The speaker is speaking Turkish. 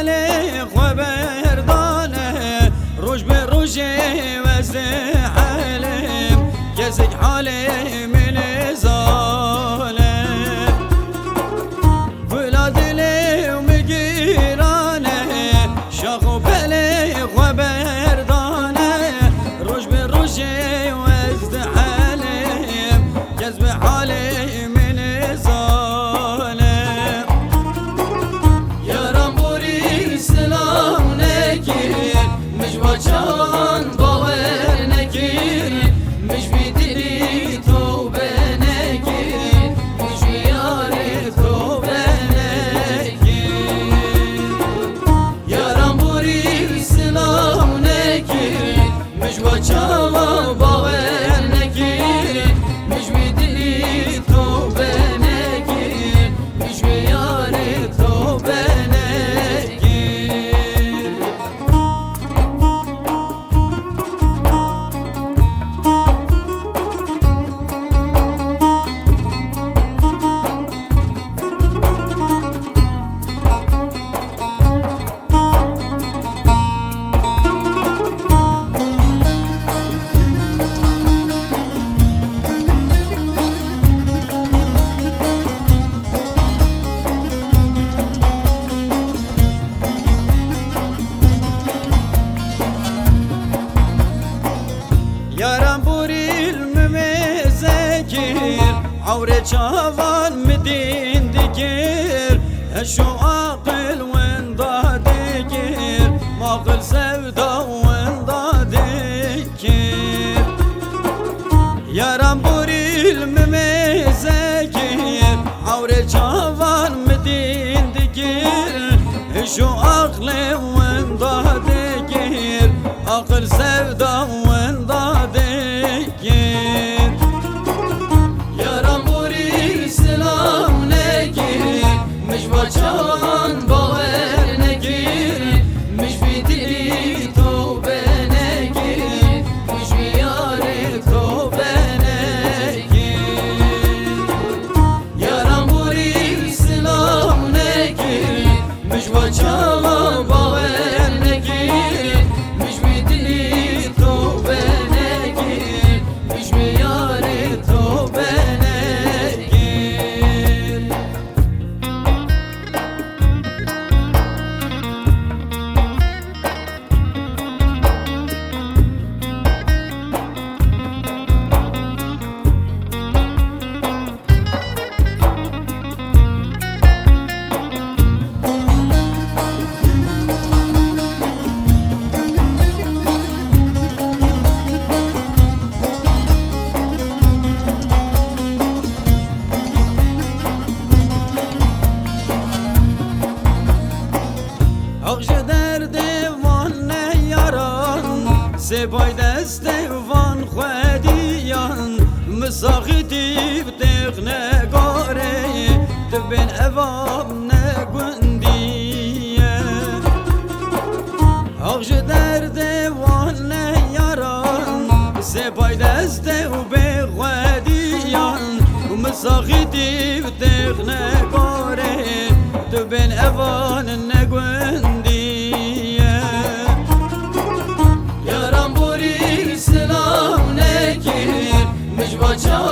بلي خبردانه روش بروشي وزي حلم كزك حالي من ظالم ولاد لي ومجيرانه شاخو بلي خبردانه روش بروشي وزي حلم كزك حالي من ظالم يا ربوري سلام نكير مش وجهان باور نكير مش بدري توبة نكير مش بياري توبة نكير يا ربوري سلام نكير مش وجهان باور نكير مش بدري توبة نكير مش بياري توبة نكير Yaran buril mümezekir Avre çavan midin dikir Şu akıl venda dikir Mağıl sevda venda dikir Yaran buril mümezekir Avre çavan midin dikir Şu akıl venda dikir Akıl sevda venda dikir Yaran buril selam nekir Miş bacan baver nekir Miş bidiri tobe nekir Miş biyari tobe nekir Yaran buril selam nekir Miş bacan baver nekir Miş bidiri tobe nekir Miş biyari tobe nekir Akşe derde van ne yaran Sebay deste van khwediyan Misakitib tekne gare Tibin evam ne gundiye Akşe derde van ne yaran Sebay deste be khwediyan Misakitib tekne gare Tibin evan ne gundiye Yaran buril selam nekir Miş bacan